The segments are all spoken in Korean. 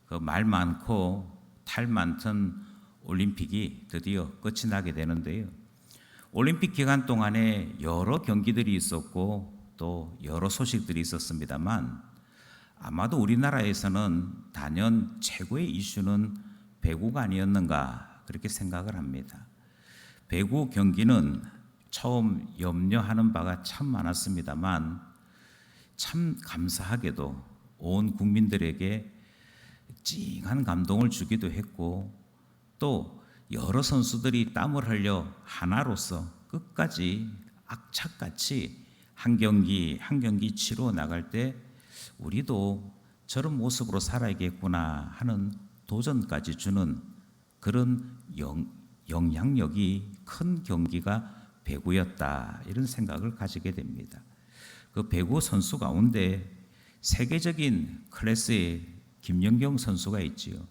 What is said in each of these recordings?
그 말 많고 탈 많던 올림픽이 드디어 끝이 나게 되는데요. 올림픽 기간 동안에 여러 경기들이 있었고 또 여러 소식들이 있었습니다만 아마도 우리나라에서는 단연 최고의 이슈는 배구가 아니었는가 그렇게 생각을 합니다. 배구 경기는 처음 염려하는 바가 참 많았습니다만 참 감사하게도 온 국민들에게 찡한 감동을 주기도 했고 또 여러 선수들이 땀을 흘려 하나로서 끝까지 악착같이 한 경기 한 경기 치러 나갈 때 우리도 저런 모습으로 살아야겠구나 하는 도전까지 주는 그런 영향력이 큰 경기가 배구였다 이런 생각을 가지게 됩니다. 그 배구 선수 가운데 세계적인 클래스의 김연경 선수가 있지요.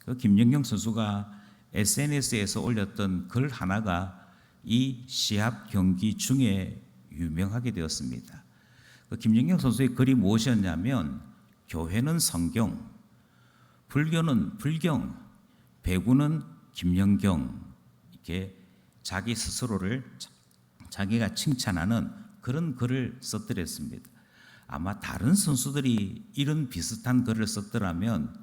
그 김연경 선수가 SNS에서 올렸던 글 하나가 이 시합 경기 중에 유명하게 되었습니다. 그 김연경 선수의 글이 무엇이었냐면 교회는 성경, 불교는 불경, 배구는 김연경 이렇게 자기 스스로를 자기가 칭찬하는 그런 글을 썼더랬습니다. 아마 다른 선수들이 이런 비슷한 글을 썼더라면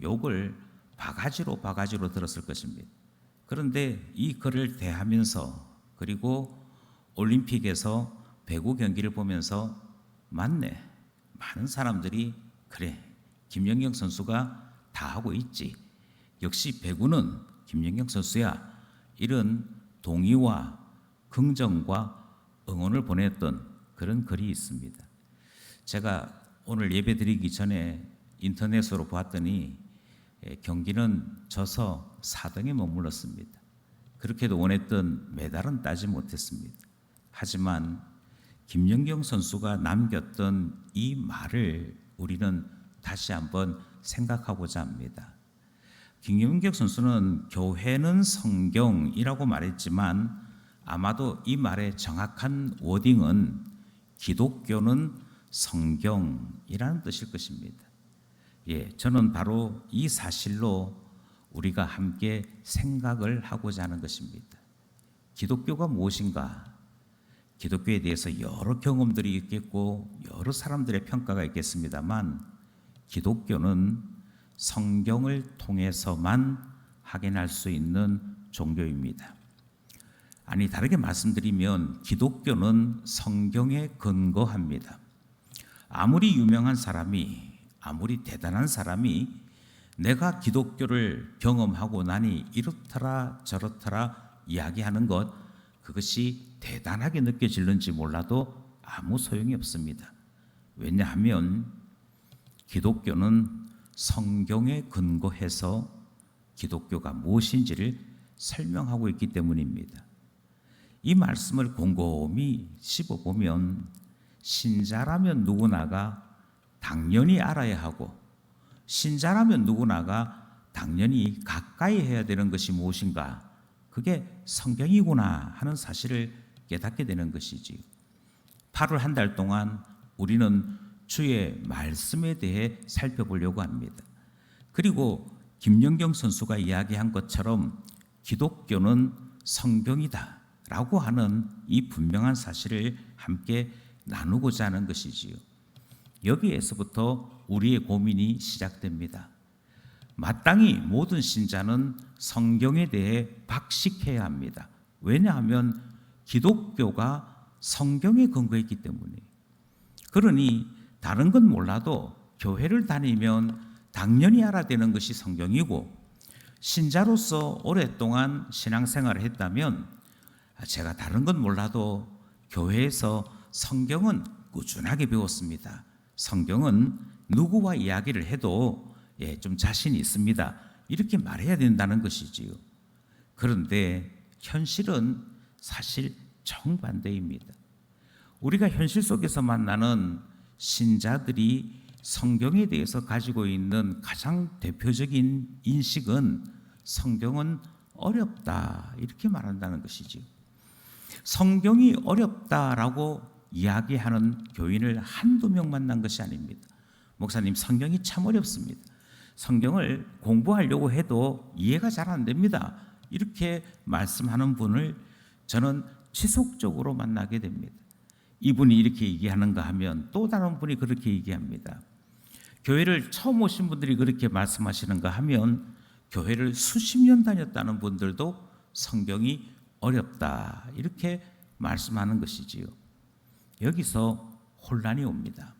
욕을 바가지로 들었을 것입니다. 그런데 이 글을 대하면서 그리고 올림픽에서 배구 경기를 보면서 맞네, 많은 사람들이 그래, 김연경 선수가 다 하고 있지, 역시 배구는 김연경 선수야, 이런 동의와 긍정과 응원을 보냈던 그런 글이 있습니다. 제가 오늘 예배 드리기 전에 인터넷으로 봤더니 경기는 져서 4등에 머물렀습니다. 그렇게도 원했던 메달은 따지 못했습니다. 하지만 김연경 선수가 남겼던 이 말을 우리는 다시 한번 생각하고자 합니다. 김연경 선수는 교회는 성경이라고 말했지만 아마도 이 말의 정확한 워딩은 기독교는 성경이라는 뜻일 것입니다. 저는 바로 이 사실로 우리가 함께 생각을 하고자 하는 것입니다. 기독교가 무엇인가? 기독교에 대해서 여러 경험들이 있겠고 여러 사람들의 평가가 있겠습니다만 기독교는 성경을 통해서만 확인할 수 있는 종교입니다. 아니, 다르게 말씀드리면 기독교는 성경에 근거합니다. 아무리 유명한 사람이, 아무리 대단한 사람이 내가 기독교를 경험하고 나니 이렇더라 저렇더라 이야기하는 것, 그것이 대단하게 느껴질는지 몰라도 아무 소용이 없습니다. 왜냐하면 기독교는 성경에 근거해서 기독교가 무엇인지를 설명하고 있기 때문입니다. 이 말씀을 곰곰이 씹어보면 신자라면 누구나가 당연히 알아야 하고 신자라면 누구나가 당연히 가까이 해야 되는 것이 무엇인가, 그게 성경이구나 하는 사실을 깨닫게 되는 것이지요. 8월 한 달 동안 우리는 주의 말씀에 대해 살펴보려고 합니다. 그리고 김연경 선수가 이야기한 것처럼 기독교는 성경이다 라고 하는 이 분명한 사실을 함께 나누고자 하는 것이지요. 여기에서부터 우리의 고민이 시작됩니다. 마땅히 모든 신자는 성경에 대해 박식해야 합니다. 왜냐하면 기독교가 성경에 근거했기 때문에. 그러니 다른 건 몰라도 교회를 다니면 당연히 알아야 되는 것이 성경이고, 신자로서 오랫동안 신앙생활을 했다면 제가 다른 건 몰라도 교회에서 성경은 꾸준하게 배웠습니다. 성경은 누구와 이야기를 해도 좀 자신이 있습니다, 이렇게 말해야 된다는 것이지요. 그런데 현실은 사실 정반대입니다. 우리가 현실 속에서 만나는 신자들이 성경에 대해서 가지고 있는 가장 대표적인 인식은 성경은 어렵다 이렇게 말한다는 것이지요. 성경이 어렵다라고 이야기하는 교인을 한두 명 만난 것이 아닙니다. 목사님, 성경이 참 어렵습니다. 성경을 공부하려고 해도 이해가 잘 안 됩니다. 이렇게 말씀하는 분을 저는 지속적으로 만나게 됩니다. 이분이 이렇게 얘기하는가 하면 또 다른 분이 그렇게 얘기합니다. 교회를 처음 오신 분들이 그렇게 말씀하시는가 하면 교회를 수십 년 다녔다는 분들도 성경이 어렵다 이렇게 말씀하는 것이지요. 여기서 혼란이 옵니다.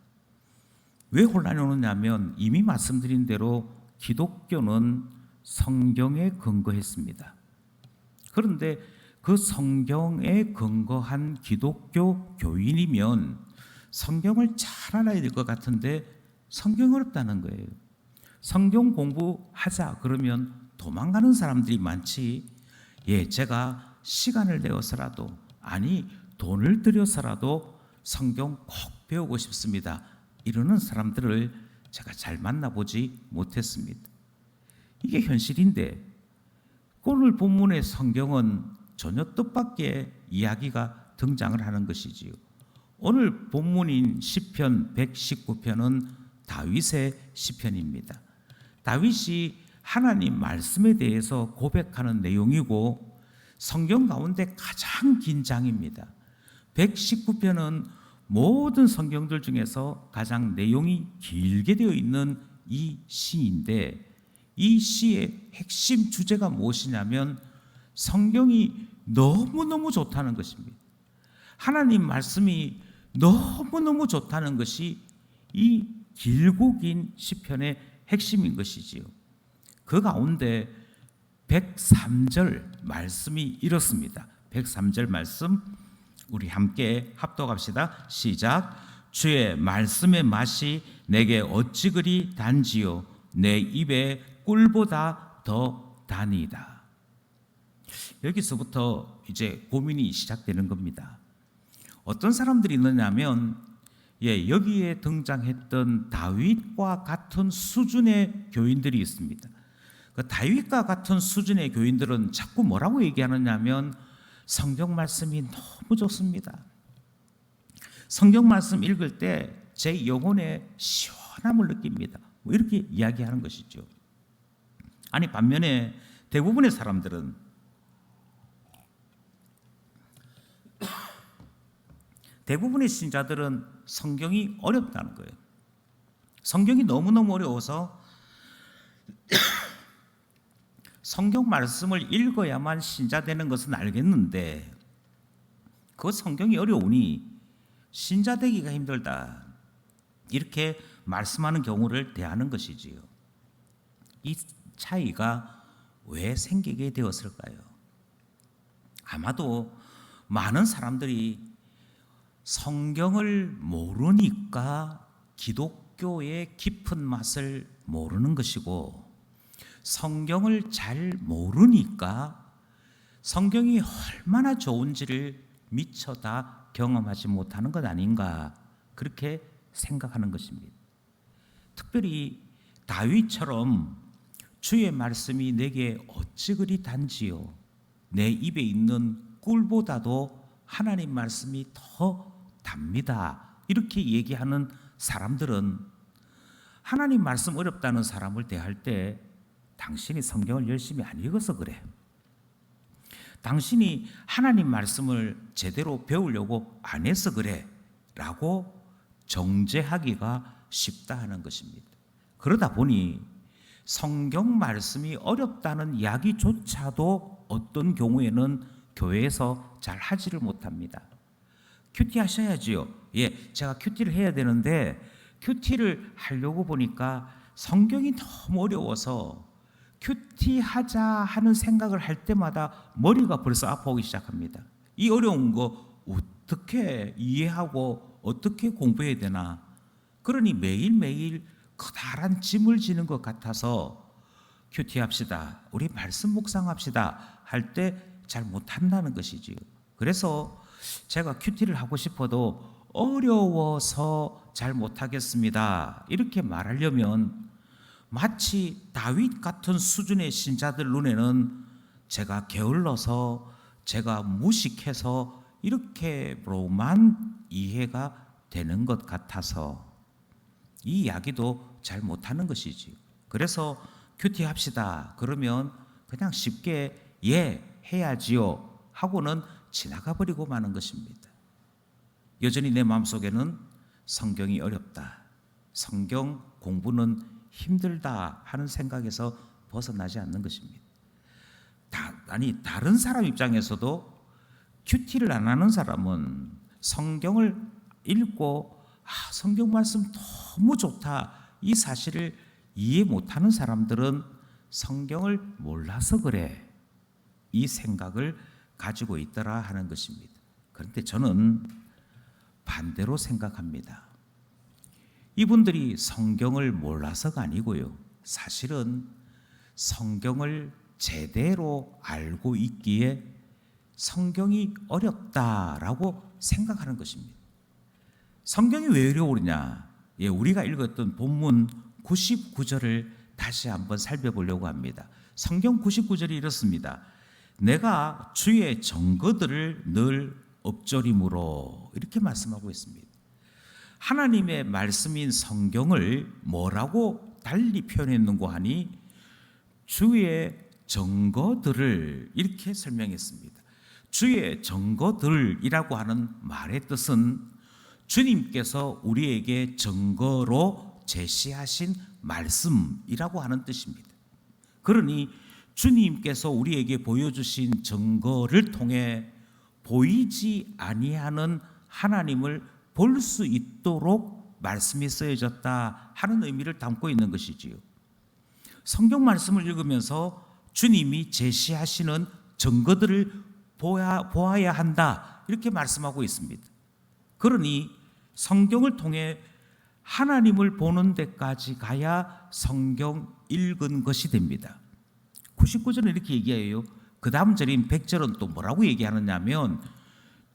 왜 혼란이 오느냐면 이미 말씀드린 대로 기독교는 성경에 근거했습니다. 그런데 그 성경에 근거한 기독교 교인이면 성경을 잘 알아야 될 것 같은데 성경이 어렵다는 거예요. 성경 공부하자 그러면 도망가는 사람들이 많지. 제가 시간을 내어서라도 아니 돈을 들여서라도 성경 꼭 배우고 싶습니다. 이러는 사람들을 제가 잘 만나보지 못했습니다. 이게 현실인데 오늘 본문의 성경은 전혀 뜻밖의 이야기가 등장을 하는 것이지요. 오늘 본문인 시편 119편은 다윗의 시편입니다. 다윗이 하나님 말씀에 대해서 고백하는 내용이고 성경 가운데 가장 긴 장입니다. 119편은 모든 성경들 중에서 가장 내용이 길게 되어 있는 이 시인데 이 시의 핵심 주제가 무엇이냐면 성경이 너무너무 좋다는 것입니다. 하나님 말씀이 너무너무 좋다는 것이 이 길고 긴 시편의 핵심인 것이지요. 그 가운데 103절 말씀이 이렇습니다. 103절 말씀 우리 함께 합독합시다. 시작. 주의 말씀의 맛이 내게 어찌 그리 단지요 내 입에 꿀보다 더 다니이다. 여기서부터 이제 고민이 시작되는 겁니다. 어떤 사람들이 있느냐면 여기에 등장했던 다윗과 같은 수준의 교인들이 있습니다. 그 다윗과 같은 수준의 교인들은 자꾸 뭐라고 얘기하느냐면 성경 말씀이 너무 좋습니다. 성경 말씀 읽을 때 제 영혼에 시원함을 느낍니다. 이렇게 이야기하는 것이죠. 아니 반면에 대부분의 사람들은 대부분의 신자들은 성경이 어렵다는 거예요. 성경이 너무너무 어려워서 성경 말씀을 읽어야만 신자 되는 것은 알겠는데 그 성경이 어려우니 신자 되기가 힘들다. 이렇게 말씀하는 경우를 대하는 것이지요. 이 차이가 왜 생기게 되었을까요? 아마도 많은 사람들이 성경을 모르니까 기독교의 깊은 맛을 모르는 것이고 성경을 잘 모르니까 성경이 얼마나 좋은지를 미처 다 경험하지 못하는 것 아닌가 그렇게 생각하는 것입니다. 특별히 다윗처럼 주의 말씀이 내게 어찌 그리 단지요 내 입에 있는 꿀보다도 하나님 말씀이 더 답니다. 이렇게 얘기하는 사람들은 하나님 말씀 어렵다는 사람을 대할 때 당신이 성경을 열심히 안 읽어서 그래. 당신이 하나님 말씀을 제대로 배우려고 안 해서 그래 라고 정죄하기가 쉽다 하는 것입니다. 그러다 보니 성경 말씀이 어렵다는 이야기조차도 어떤 경우에는 교회에서 잘 하지를 못합니다. 큐티 하셔야지요. 제가 큐티를 해야 되는데 큐티를 하려고 보니까 성경이 너무 어려워서 큐티 하자 하는 생각을 할 때마다 머리가 벌써 아파오기 시작합니다. 이 어려운 거 어떻게 이해하고 어떻게 공부해야 되나. 그러니 매일매일 커다란 짐을 지는 것 같아서 큐티 합시다. 우리 말씀 묵상합시다. 할 때 잘 못한다는 것이지요. 그래서 제가 큐티를 하고 싶어도 어려워서 잘 못하겠습니다. 이렇게 말하려면 마치 다윗 같은 수준의 신자들 눈에는 제가 게을러서 제가 무식해서 이렇게로만 이해가 되는 것 같아서 이 이야기도 잘 못하는 것이지요. 그래서 큐티 합시다 그러면 그냥 쉽게 예 해야지요 하고는 지나가 버리고 마는 것입니다. 여전히 내 마음속에는 성경이 어렵다, 성경 공부는 힘들다 하는 생각에서 벗어나지 않는 것입니다. 다른 사람 입장에서도 큐티를 안 하는 사람은 성경을 읽고 성경 말씀 너무 좋다 이 사실을 이해 못하는 사람들은 성경을 몰라서 그래 이 생각을 가지고 있더라 하는 것입니다. 그런데 저는 반대로 생각합니다. 이분들이 성경을 몰라서가 아니고요, 사실은 성경을 제대로 알고 있기에 성경이 어렵다라고 생각하는 것입니다. 성경이 왜 어려우냐? 우리가 읽었던 본문 99절을 다시 한번 살펴보려고 합니다. 성경 99절이 이렇습니다. 내가 주의 증거들을 늘 엎조림으로 이렇게 말씀하고 있습니다. 하나님의 말씀인 성경을 뭐라고 달리 표현했는고 하니 주의 증거들을 이렇게 설명했습니다. 주의 증거들이라고 하는 말의 뜻은 주님께서 우리에게 증거로 제시하신 말씀이라고 하는 뜻입니다. 그러니 주님께서 우리에게 보여주신 증거를 통해 보이지 아니하는 하나님을 볼 수 있도록 말씀이 쓰여졌다 하는 의미를 담고 있는 것이지요. 성경 말씀을 읽으면서 주님이 제시하시는 증거들을 보아야 한다 이렇게 말씀하고 있습니다. 그러니 성경을 통해 하나님을 보는 데까지 가야 성경 읽은 것이 됩니다. 99절은 이렇게 얘기해요. 그 다음 절인 100절은 또 뭐라고 얘기하느냐면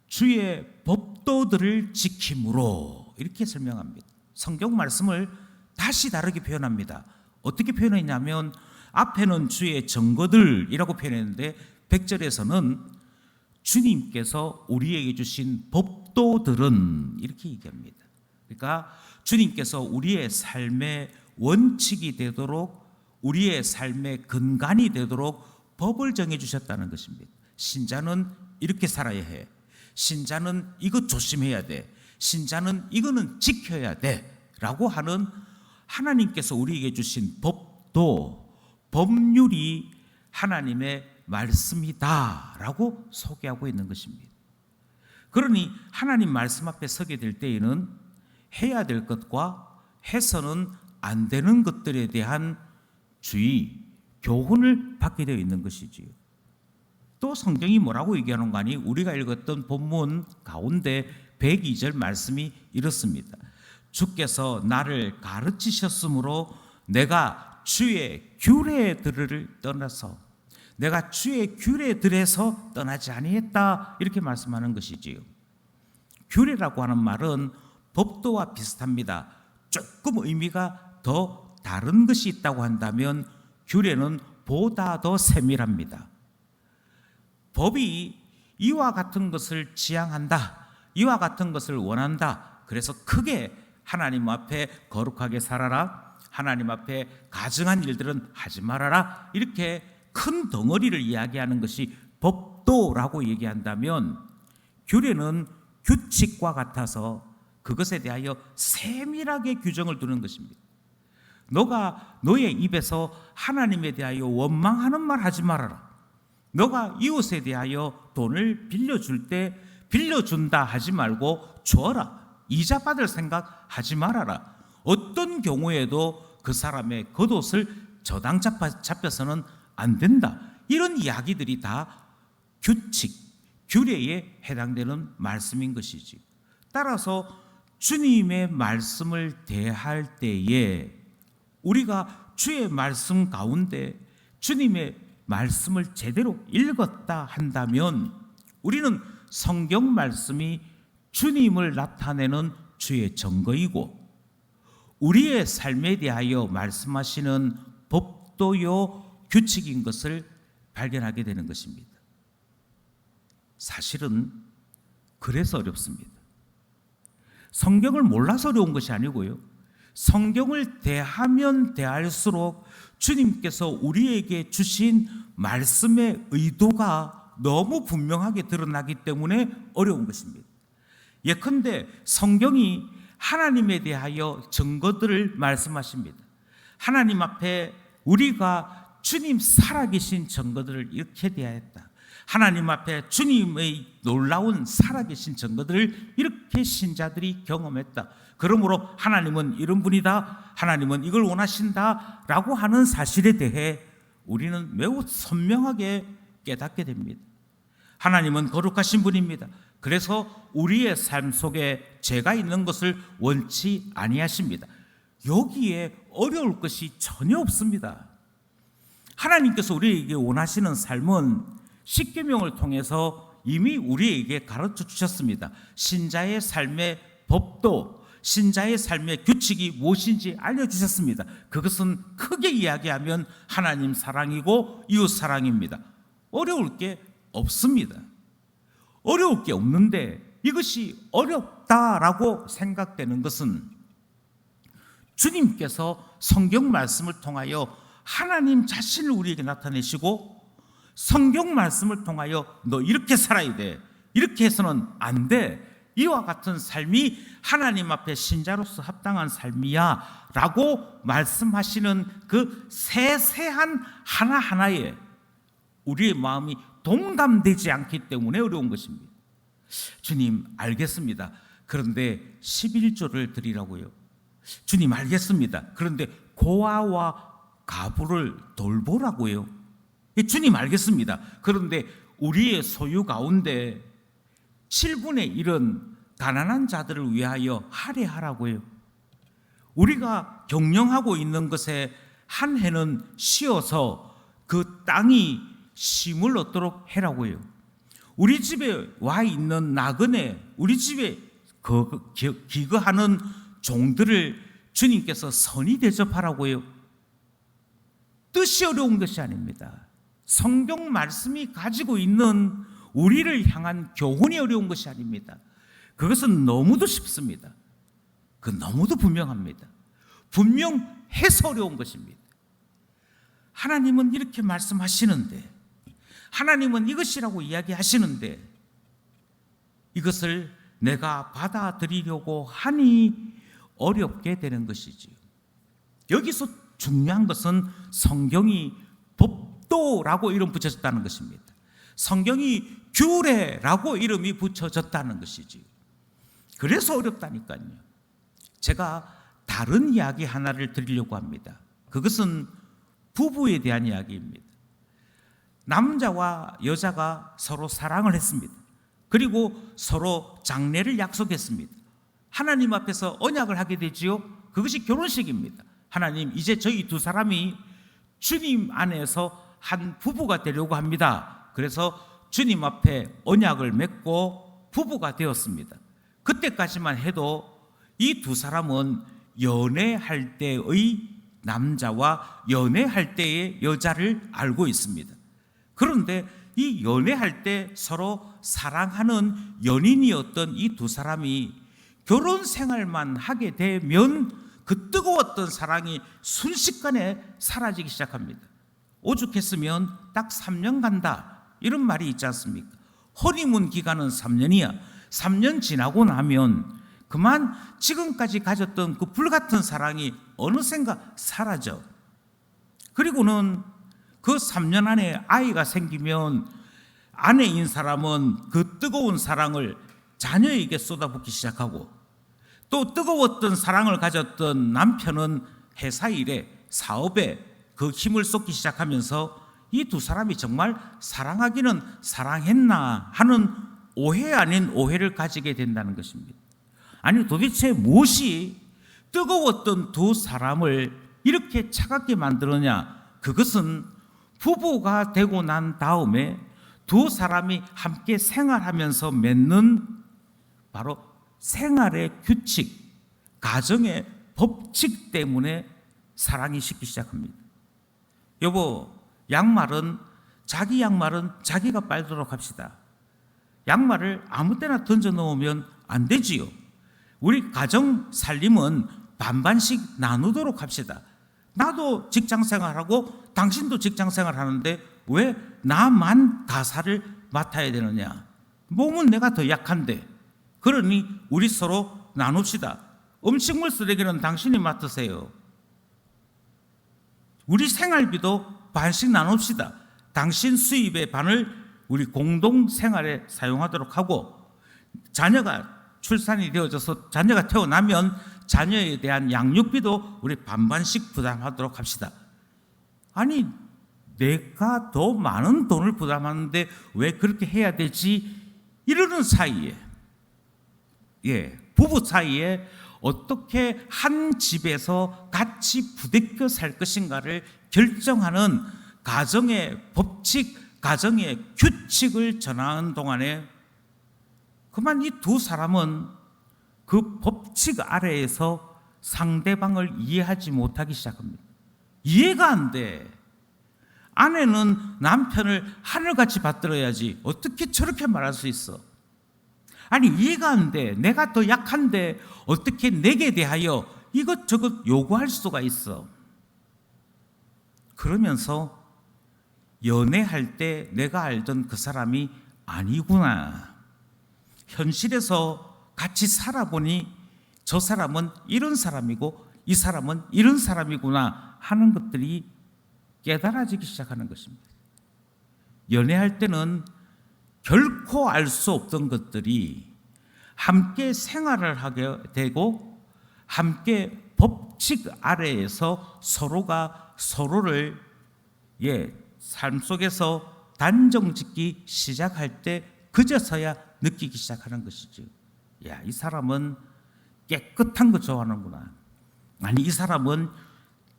주의 법도들을 지킴으로 이렇게 설명합니다. 성경 말씀을 다시 다르게 표현합니다. 어떻게 표현했냐면 앞에는 주의 증거들이라고 표현했는데 100절에서는 주님께서 우리에게 주신 법도들은 이렇게 얘기합니다. 그러니까 주님께서 우리의 삶의 원칙이 되도록 우리의 삶의 근간이 되도록 법을 정해주셨다는 것입니다. 신자는 이렇게 살아야 해. 신자는 이것 조심해야 돼. 신자는 이거는 지켜야 돼 라고 하는 하나님께서 우리에게 주신 법도 법률이 하나님의 말씀이다 라고 소개하고 있는 것입니다. 그러니 하나님 말씀 앞에 서게 될 때에는 해야 될 것과 해서는 안 되는 것들에 대한 주의, 교훈을 받게 되어 있는 것이지요. 또 성경이 뭐라고 얘기하는 거 아니? 우리가 읽었던 본문 가운데 102절 말씀이 이렇습니다. 주께서 나를 가르치셨으므로 내가 주의 규례들을 떠나서 내가 주의 규례들에서 떠나지 아니했다 이렇게 말씀하는 것이지요. 규례라고 하는 말은 법도와 비슷합니다. 조금 의미가 더 다른 것이 있다고 한다면 규례는 보다 더 세밀합니다. 법이 이와 같은 것을 지향한다, 이와 같은 것을 원한다. 그래서 크게 하나님 앞에 거룩하게 살아라, 하나님 앞에 가증한 일들은 하지 말아라, 이렇게 큰 덩어리를 이야기하는 것이 법도라고 얘기한다면 규례는 규칙과 같아서 그것에 대하여 세밀하게 규정을 두는 것입니다. 너가 너의 입에서 하나님에 대하여 원망하는 말 하지 말아라. 너가 이웃에 대하여 돈을 빌려줄 때 빌려준다 하지 말고 줘라. 이자 받을 생각 하지 말아라. 어떤 경우에도 그 사람의 겉옷을 저당 잡혀서는 안 된다. 이런 이야기들이 다 규칙, 규례에 해당되는 말씀인 것이지. 따라서 주님의 말씀을 대할 때에 우리가 주의 말씀 가운데 주님의 말씀을 제대로 읽었다 한다면 우리는 성경 말씀이 주님을 나타내는 주의 증거이고 우리의 삶에 대하여 말씀하시는 법도요 규칙인 것을 발견하게 되는 것입니다. 사실은 그래서 어렵습니다. 성경을 몰라서 어려운 것이 아니고요. 성경을 대하면 대할수록 주님께서 우리에게 주신 말씀의 의도가 너무 분명하게 드러나기 때문에 어려운 것입니다. 예컨대 성경이 하나님에 대하여 증거들을 말씀하십니다. 하나님 앞에 우리가 주님 살아계신 증거들을 이렇게 대하였다. 하나님 앞에 주님의 놀라운 살아계신 증거들을 이렇게 신자들이 경험했다. 그러므로 하나님은 이런 분이다, 하나님은 이걸 원하신다 라고 하는 사실에 대해 우리는 매우 선명하게 깨닫게 됩니다. 하나님은 거룩하신 분입니다. 그래서 우리의 삶 속에 죄가 있는 것을 원치 아니하십니다. 여기에 어려울 것이 전혀 없습니다. 하나님께서 우리에게 원하시는 삶은 십계명을 통해서 이미 우리에게 가르쳐 주셨습니다. 신자의 삶의 법도, 신자의 삶의 규칙이 무엇인지 알려주셨습니다. 그것은 크게 이야기하면 하나님 사랑이고 이웃 사랑입니다. 어려울 게 없습니다. 어려울 게 없는데 이것이 어렵다라고 생각되는 것은 주님께서 성경 말씀을 통하여 하나님 자신을 우리에게 나타내시고 성경 말씀을 통하여 너 이렇게 살아야 돼, 이렇게 해서는 안 돼, 이와 같은 삶이 하나님 앞에 신자로서 합당한 삶이야 라고 말씀하시는 그 세세한 하나하나에 우리의 마음이 동감되지 않기 때문에 어려운 것입니다. 주님 알겠습니다. 그런데 11조를 드리라고요. 주님 알겠습니다. 그런데 고아와 가부를 돌보라고요. 주님 알겠습니다. 그런데 우리의 소유 가운데 7분의 1은 가난한 자들을 위하여 할애하라고요. 우리가 경영하고 있는 것에 한 해는 쉬어서 그 땅이 쉼을 얻도록 해라고요. 우리 집에 와 있는 나그네, 우리 집에 기거하는 종들을 주님께서 선히 대접하라고요. 뜻이 어려운 것이 아닙니다. 성경 말씀이 가지고 있는 우리를 향한 교훈이 어려운 것이 아닙니다. 그것은 너무도 쉽습니다. 그 너무도 분명합니다. 분명해서 어려운 것입니다. 하나님은 이렇게 말씀하시는데, 하나님은 이것이라고 이야기하시는데 이것을 내가 받아들이려고 하니 어렵게 되는 것이지요. 여기서 중요한 것은 성경이 법도라고 이름 붙여졌다는 것입니다. 성경이 규례라고 이름이 붙여졌다는 것이지요. 그래서 어렵다니까요. 제가 다른 이야기 하나를 드리려고 합니다. 그것은 부부에 대한 이야기입니다. 남자와 여자가 서로 사랑을 했습니다. 그리고 서로 장례를 약속했습니다. 하나님 앞에서 언약을 하게 되지요. 그것이 결혼식입니다. 하나님, 이제 저희 두 사람이 주님 안에서 한 부부가 되려고 합니다. 그래서 주님 앞에 언약을 맺고 부부가 되었습니다. 그때까지만 해도 이 두 사람은 연애할 때의 남자와 연애할 때의 여자를 알고 있습니다. 그런데 이 연애할 때 서로 사랑하는 연인이었던 이 두 사람이 결혼 생활만 하게 되면 그 뜨거웠던 사랑이 순식간에 사라지기 시작합니다. 오죽했으면 딱 3년 간다 이런 말이 있지 않습니까? 허니문 기간은 3년이야. 3년 지나고 나면 그만 지금까지 가졌던 그 불같은 사랑이 어느샌가 사라져. 그리고는 그 3년 안에 아이가 생기면 아내인 사람은 그 뜨거운 사랑을 자녀에게 쏟아붓기 시작하고, 또 뜨거웠던 사랑을 가졌던 남편은 회사 일에 사업에 그 힘을 쏟기 시작하면서 이 두 사람이 정말 사랑하기는 사랑했나 하는 오해 아닌 오해를 가지게 된다는 것입니다. 아니 도대체 무엇이 뜨거웠던 두 사람을 이렇게 차갑게 만들었냐? 그것은 부부가 되고 난 다음에 두 사람이 함께 생활하면서 맺는 바로 생활의 규칙, 가정의 법칙 때문에 사랑이 식기 시작합니다. 여보, 자기 양말은 자기가 빨도록 합시다. 양말을 아무 때나 던져 놓으면 안 되지요. 우리 가정 살림은 반반씩 나누도록 합시다. 나도 직장생활하고 당신도 직장생활하는데 왜 나만 가사를 맡아야 되느냐? 몸은 내가 더 약한데. 그러니 우리 서로 나눕시다. 음식물 쓰레기는 당신이 맡으세요. 우리 생활비도 반씩 나눕시다. 당신 수입의 반을 우리 공동 생활에 사용하도록 하고, 자녀가 출산이 되어져서 자녀가 태어나면 자녀에 대한 양육비도 우리 반반씩 부담하도록 합시다. 아니, 내가 더 많은 돈을 부담하는데 왜 그렇게 해야 되지? 이러는 사이에, 부부 사이에 어떻게 한 집에서 같이 부대껴 살 것인가를 결정하는 가정의 법칙, 가정의 규칙을 전하는 동안에 그만 이 두 사람은 그 법칙 아래에서 상대방을 이해하지 못하기 시작합니다. 이해가 안 돼. 아내는 남편을 하늘같이 받들어야지 어떻게 저렇게 말할 수 있어? 아니, 이해가 안 돼. 내가 더 약한데 어떻게 내게 대하여 이것저것 요구할 수가 있어? 그러면서 연애할 때 내가 알던 그 사람이 아니구나. 현실에서 같이 살아보니 저 사람은 이런 사람이고 이 사람은 이런 사람이구나 하는 것들이 깨달아지기 시작하는 것입니다. 연애할 때는 결코 알 수 없던 것들이 함께 생활을 하게 되고 함께 법칙 아래에서 서로가 서로를 삶 속에서 단정짓기 시작할 때 그제서야 느끼기 시작하는 것이죠. 야, 이 사람은 깨끗한 거 좋아하는구나. 아니, 이 사람은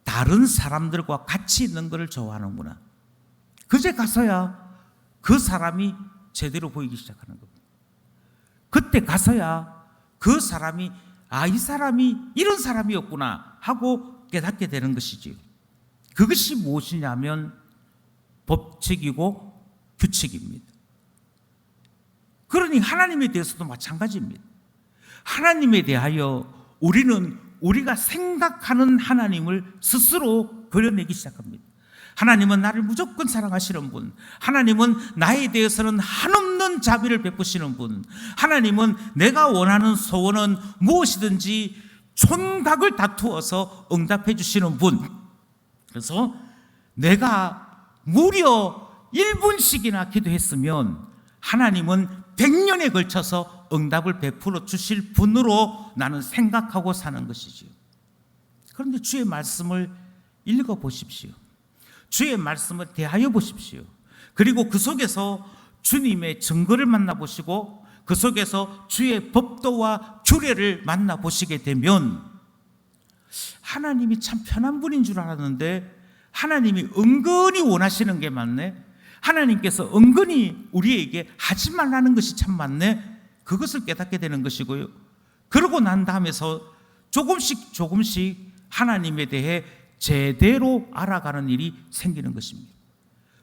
다른 사람들과 같이 있는 것을 좋아하는구나. 그제 가서야 그 사람이 제대로 보이기 시작하는 겁니다. 그때 가서야 그 사람이 이 사람이 이런 사람이었구나 하고 깨닫게 되는 것이지요. 그것이 무엇이냐면 법칙이고 규칙입니다. 그러니 하나님에 대해서도 마찬가지입니다. 하나님에 대하여 우리는 우리가 생각하는 하나님을 스스로 그려내기 시작합니다. 하나님은 나를 무조건 사랑하시는 분, 하나님은 나에 대해서는 한없는 자비를 베푸시는 분, 하나님은 내가 원하는 소원은 무엇이든지 촌각을 다투어서 응답해 주시는 분. 그래서 내가 무려 1분씩이나 기도했으면 하나님은 100년에 걸쳐서 응답을 베풀어 주실 분으로 나는 생각하고 사는 것이지요. 그런데 주의 말씀을 읽어보십시오. 주의 말씀을 대하여 보십시오. 그리고 그 속에서 주님의 증거를 만나보시고 그 속에서 주의 법도와 규례를 만나보시게 되면 하나님이 참 편한 분인 줄 알았는데 하나님이 은근히 원하시는 게 많네. 하나님께서 은근히 우리에게 하지 말라는 것이 참 많네. 그것을 깨닫게 되는 것이고요. 그러고 난 다음에서 조금씩 하나님에 대해 제대로 알아가는 일이 생기는 것입니다.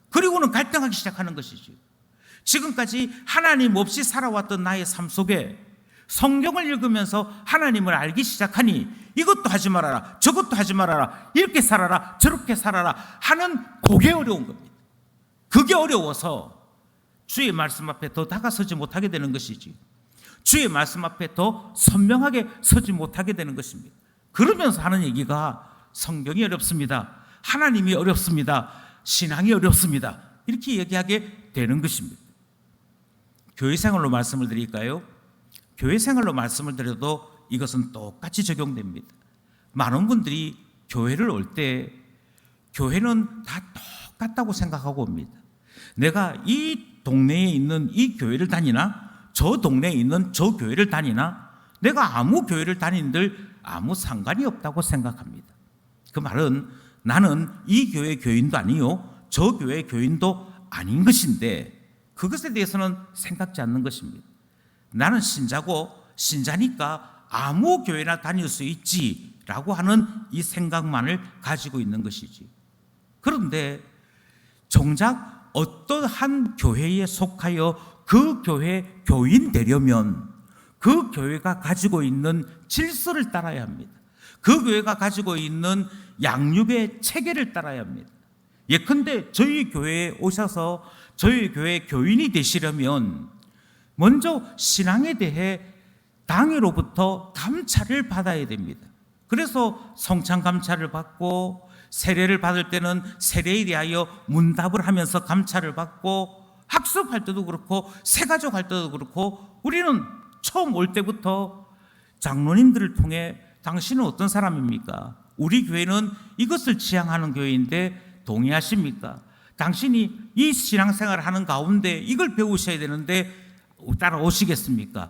그리고는 갈등하기 시작하는 것이죠. 지금까지 하나님 없이 살아왔던 나의 삶 속에 성경을 읽으면서 하나님을 알기 시작하니 이것도 하지 말아라, 저것도 하지 말아라, 이렇게 살아라, 저렇게 살아라 하는 그게 어려운 겁니다. 그게 어려워서 주의 말씀 앞에 더 다가서지 못하게 되는 것이지, 주의 말씀 앞에 더 선명하게 서지 못하게 되는 것입니다. 그러면서 하는 얘기가 성경이 어렵습니다, 하나님이 어렵습니다, 신앙이 어렵습니다, 이렇게 얘기하게 되는 것입니다. 교회 생활로 말씀을 드릴까요? 교회 생활로 말씀을 드려도 이것은 똑같이 적용됩니다. 많은 분들이 교회를 올 때 교회는 다 똑같다고 생각하고 옵니다. 내가 이 동네에 있는 이 교회를 다니나 저 동네에 있는 저 교회를 다니나 내가 아무 교회를 다니는들 아무 상관이 없다고 생각합니다. 그 말은 나는 이 교회 교인도 아니요 저 교회 교인도 아닌 것인데 그것에 대해서는 생각지 않는 것입니다. 나는 신자고 신자니까 아무 교회나 다닐 수 있지라고 하는 이 생각만을 가지고 있는 것이지. 그런데 정작 어떠한 교회에 속하여 그 교회 교인 되려면 그 교회가 가지고 있는 질서를 따라야 합니다. 그 교회가 가지고 있는 양육의 체계를 따라야 합니다. 예컨대 저희 교회에 오셔서 저희 교회 교인이 되시려면 먼저 신앙에 대해 당회로부터 감찰을 받아야 됩니다. 그래서 성찬 감찰을 받고 세례를 받을 때는 세례에 대하여 문답을 하면서 감찰을 받고 학습할 때도 그렇고 새가족 할 때도 그렇고 우리는 처음 올 때부터 장로님들을 통해 당신은 어떤 사람입니까? 우리 교회는 이것을 지향하는 교회인데 동의하십니까? 당신이 이 신앙생활을 하는 가운데 이걸 배우셔야 되는데 따라오시겠습니까?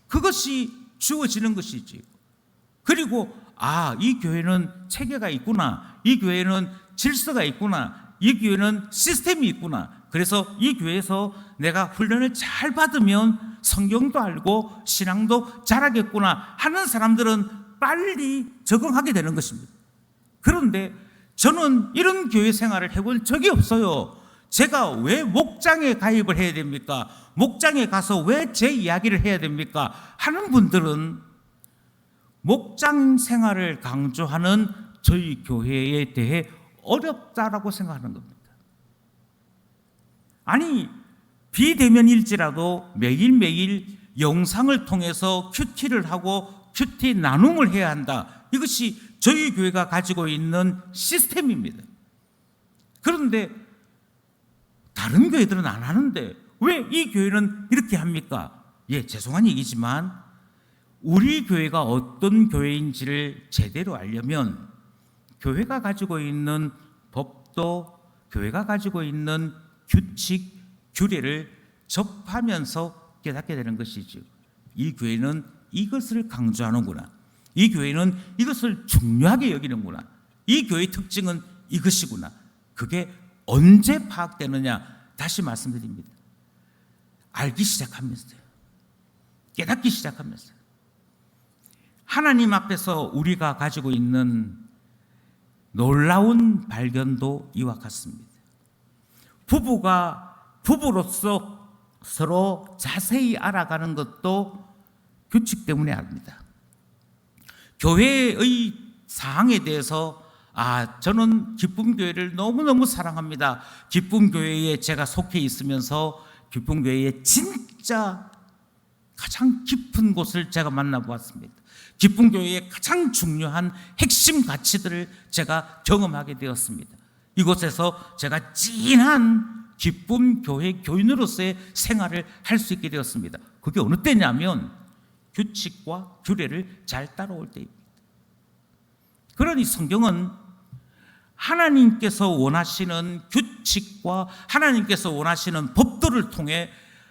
그것이 주어지는 것이지. 그리고 이 교회는 체계가 있구나. 이 교회는 질서가 있구나. 이 교회는 시스템이 있구나. 그래서 이 교회에서 내가 훈련을 잘 받으면 성경도 알고 신앙도 잘하겠구나 하는 사람들은 빨리 적응하게 되는 것입니다. 그런데 저는 이런 교회 생활을 해본 적이 없어요. 제가 왜 목장에 가입을 해야 됩니까? 목장에 가서 왜 제 이야기를 해야 됩니까? 하는 분들은 목장 생활을 강조하는 저희 교회에 대해 어렵다라고 생각하는 겁니다. 아니, 비대면일지라도 매일매일 영상을 통해서 큐티를 하고 큐티 나눔을 해야 한다. 이것이 저희 교회가 가지고 있는 시스템입니다. 그런데 다른 교회들은 안 하는데 왜 이 교회는 이렇게 합니까? 죄송한 얘기지만 우리 교회가 어떤 교회인지를 제대로 알려면 교회가 가지고 있는 법도, 교회가 가지고 있는 규칙, 규례를 접하면서 깨닫게 되는 것이죠. 이 교회는 이것을 강조하는구나. 이 교회는 이것을 중요하게 여기는구나. 이 교회의 특징은 이것이구나. 그게 언제 파악되느냐? 다시 말씀드립니다. 알기 시작하면서요. 깨닫기 시작하면서요. 하나님 앞에서 우리가 가지고 있는 놀라운 발견도 이와 같습니다. 부부가 부부로서 서로 자세히 알아가는 것도 규칙 때문에 압니다. 교회의 사항에 대해서 저는 기쁨교회를 너무너무 사랑합니다. 기쁨교회에 제가 속해 있으면서 기쁨교회의 진짜 가장 깊은 곳을 제가 만나보았습니다. 기쁨교회의 가장 중요한 핵심 가치들을 제가 경험하게 되었습니다. 이곳에서 제가 진한 기쁨교회 교인으로서의 생활을 할 수 있게 되었습니다. 그게 어느 때냐면 규칙과 규례를 잘 따라올 때입니다. 그러니 성경은 하나님께서 원하시는 규칙과 하나님께서 원하시는 법도를 통해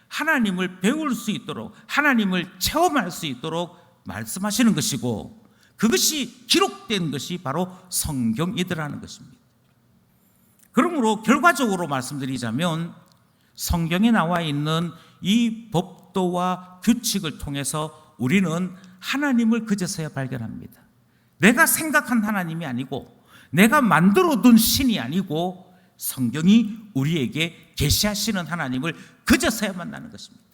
하나님을 배울 수 있도록, 하나님을 체험할 수 있도록 말씀하시는 것이고, 그것이 기록된 것이 바로 성경이더라는 것입니다. 그러므로 결과적으로 말씀드리자면 성경에 나와 있는 이 법도와 규칙을 통해서 우리는 하나님을 그제서야 발견합니다. 내가 생각한 하나님이 아니고 내가 만들어둔 신이 아니고 성경이 우리에게 계시하시는 하나님을 그제서야 만나는 것입니다.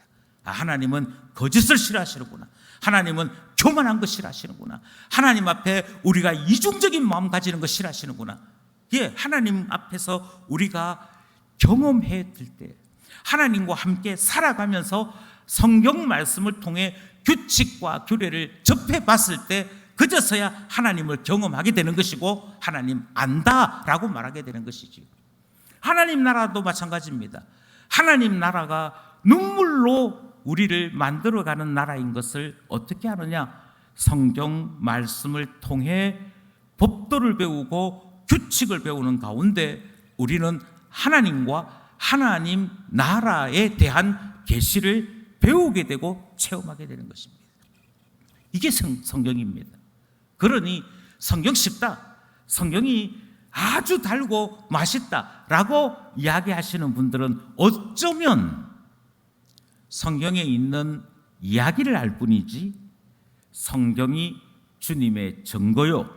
하나님은 거짓을 싫어하시는구나. 하나님은 교만한 것 싫어하시는구나. 하나님 앞에 우리가 이중적인 마음 가지는 것 싫어하시는구나. 하나님 앞에서 우리가 경험해 들 때, 하나님과 함께 살아가면서 성경 말씀을 통해 규칙과 규례를 접해 봤을 때 그제서야 하나님을 경험하게 되는 것이고 하나님 안다라고 말하게 되는 것이지. 하나님 나라도 마찬가지입니다. 하나님 나라가 눈물로 우리를 만들어가는 나라인 것을 어떻게 하느냐? 성경 말씀을 통해 법도를 배우고 규칙을 배우는 가운데 우리는 하나님과 하나님 나라에 대한 계시를 배우게 되고 체험하게 되는 것입니다. 이게 성경입니다. 그러니 성경 쉽다, 성경이 아주 달고 맛있다라고 이야기하시는 분들은 어쩌면 성경에 있는 이야기를 알 뿐이지 성경이 주님의 증거요,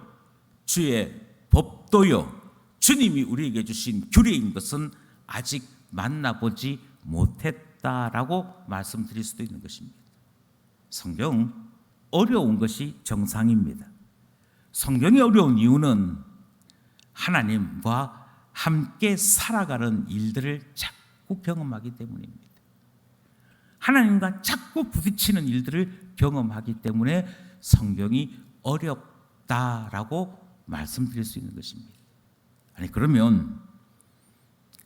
주의 법도요, 주님이 우리에게 주신 규례인 것은 아직 만나보지 못했다라고 말씀드릴 수도 있는 것입니다. 성경 어려운 것이 정상입니다. 성경이 어려운 이유는 하나님과 함께 살아가는 일들을 자꾸 경험하기 때문입니다. 하나님과 자꾸 부딪히는 일들을 경험하기 때문에 성경이 어렵다라고 말씀드릴 수 있는 것입니다. 아니, 그러면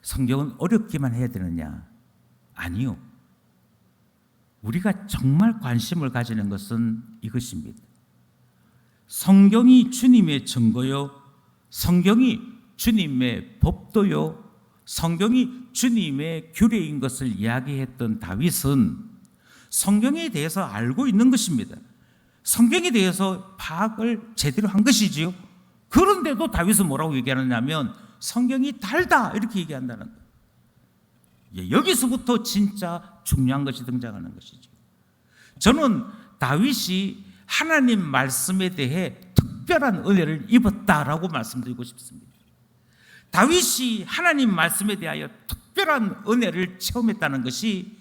성경은 어렵기만 해야 되느냐? 아니요. 우리가 정말 관심을 가지는 것은 이것입니다. 성경이 주님의 증거요, 성경이 주님의 법도요, 성경이 주님의 규례인 것을 이야기했던 다윗은 성경에 대해서 알고 있는 것입니다. 성경에 대해서 파악을 제대로 한 것이지요. 그런데도 다윗은 뭐라고 얘기하느냐면 성경이 달다 이렇게 얘기한다는 거예요. 여기서부터 진짜 중요한 것이 등장하는 것이죠. 저는 다윗이 하나님 말씀에 대해 특별한 은혜를 입었다라고 말씀드리고 싶습니다. 다윗이 하나님 말씀에 대하여 특별한 은혜를 체험했다는 것이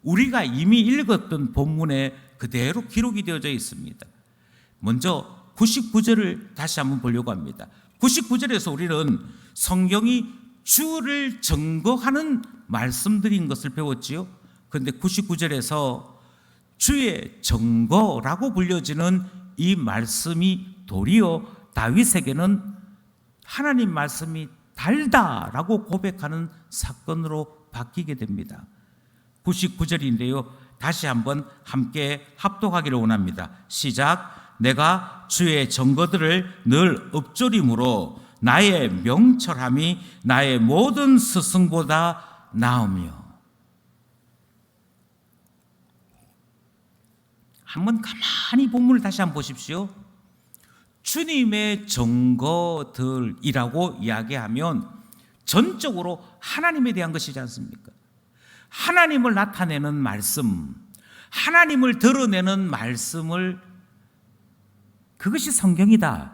우리가 이미 읽었던 본문에 그대로 기록이 되어져 있습니다. 먼저 99절을 다시 한번 보려고 합니다. 99절에서 우리는 성경이 주를 증거하는 말씀들인 것을 배웠지요. 그런데 99절에서 주의 증거라고 불려지는 이 말씀이 도리어 다윗에게는 하나님 말씀이 달다라고 고백하는 사건으로 바뀌게 됩니다. 99절인데요. 다시 한번 함께 합독하기를 원합니다. 시작. 내가 주의 증거들을 늘 읊조림으로 나의 명철함이 나의 모든 스승보다 나으며. 한번 가만히 본문을 다시 한번 보십시오. 주님의 증거들이라고 이야기하면 전적으로 하나님에 대한 것이지 않습니까? 하나님을 나타내는 말씀, 하나님을 드러내는 말씀을, 그것이 성경이다.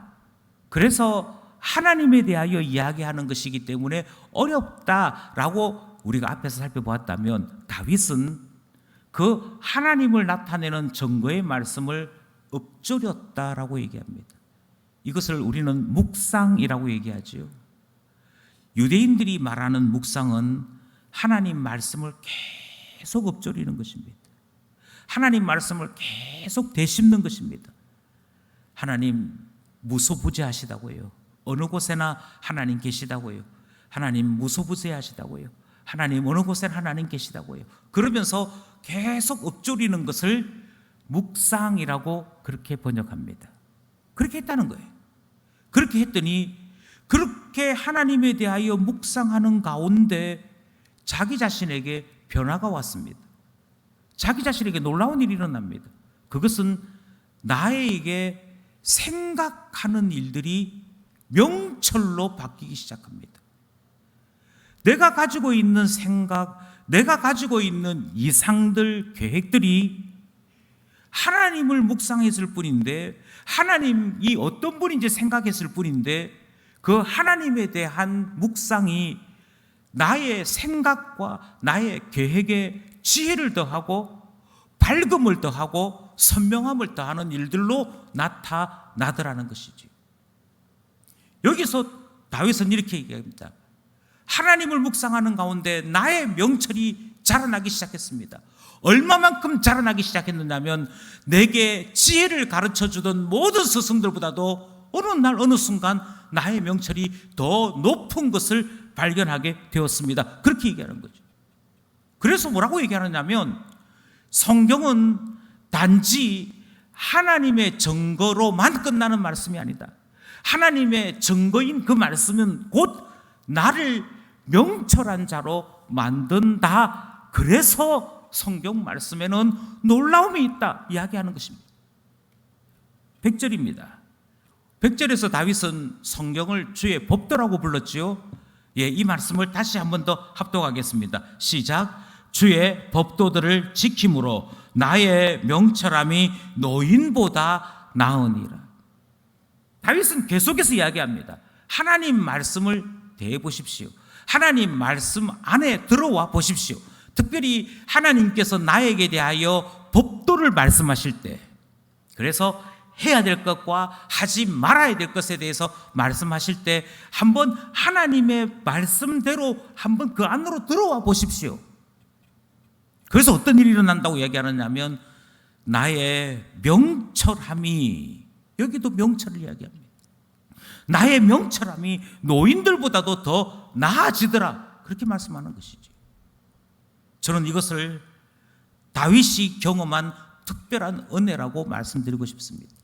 그래서 하나님에 대하여 이야기하는 것이기 때문에 어렵다라고 우리가 앞에서 살펴보았다면 다윗은 그 하나님을 나타내는 증거의 말씀을 읊조렸다라고 얘기합니다. 이것을 우리는 묵상이라고 얘기하지요. 유대인들이 말하는 묵상은 하나님 말씀을 계속 읊조리는 것입니다. 하나님 말씀을 계속 되씹는 것입니다. 하나님 무소부재하시다고요. 어느 곳에나 하나님 계시다고요. 하나님 무소부재하시다고요. 하나님 어느 곳에나 하나님 계시다고요. 그러면서 계속 읊조리는 것을 묵상이라고 그렇게 번역합니다. 그렇게 했다는 거예요. 그렇게 했더니 그렇게 하나님에 대하여 묵상하는 가운데 자기 자신에게 변화가 왔습니다. 자기 자신에게 놀라운 일이 일어납니다. 그것은 나에게 생각하는 일들이 명철로 바뀌기 시작합니다. 내가 가지고 있는 생각, 내가 가지고 있는 이상들, 계획들이 하나님을 묵상했을 뿐인데, 하나님이 어떤 분인지 생각했을 뿐인데, 그 하나님에 대한 묵상이 나의 생각과 나의 계획에 지혜를 더하고 밝음을 더하고 선명함을 더하는 일들로 나타나더라는 것이지. 여기서 다윗은 이렇게 얘기합니다. 하나님을 묵상하는 가운데 나의 명철이 자라나기 시작했습니다. 얼마만큼 자라나기 시작했느냐면 내게 지혜를 가르쳐주던 모든 스승들보다도 어느 날 어느 순간 나의 명철이 더 높은 것을 발견하게 되었습니다. 그렇게 얘기하는 거죠. 그래서 뭐라고 얘기하느냐면 성경은 단지 하나님의 증거로만 끝나는 말씀이 아니다. 하나님의 증거인 그 말씀은 곧 나를 명철한 자로 만든다. 그래서 성경 말씀에는 놀라움이 있다 이야기하는 것입니다. 100절입니다. 100절에서 다윗은 성경을 주의 법도라고 불렀지요. 이 말씀을 다시 한 번 더 합독하겠습니다. 시작. 주의 법도들을 지킴으로 나의 명철함이 노인보다 나으니라. 다윗은 계속해서 이야기합니다. 하나님 말씀을 대해보십시오. 하나님 말씀 안에 들어와 보십시오. 특별히 하나님께서 나에게 대하여 법도를 말씀하실 때, 그래서 해야 될 것과 하지 말아야 될 것에 대해서 말씀하실 때 한번 하나님의 말씀대로 한번 그 안으로 들어와 보십시오. 그래서 어떤 일이 일어난다고 이야기하느냐면 나의 명철함이, 여기도 명철을 이야기합니다. 나의 명철함이 노인들보다도 더 나아지더라, 그렇게 말씀하는 것이죠. 저는 이것을 다윗이 경험한 특별한 은혜라고 말씀드리고 싶습니다.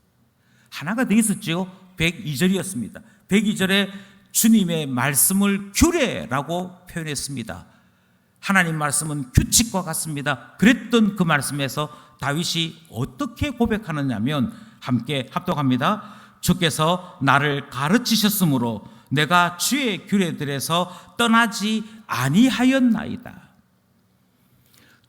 하나가 더 있었죠. 102절이었습니다. 102절에 주님의 말씀을 규례라고 표현했습니다. 하나님 말씀은 규칙과 같습니다. 그랬던 그 말씀에서 다윗이 어떻게 고백하느냐면, 함께 합독합니다. 주께서 나를 가르치셨으므로 내가 주의 규례들에서 떠나지 아니하였나이다.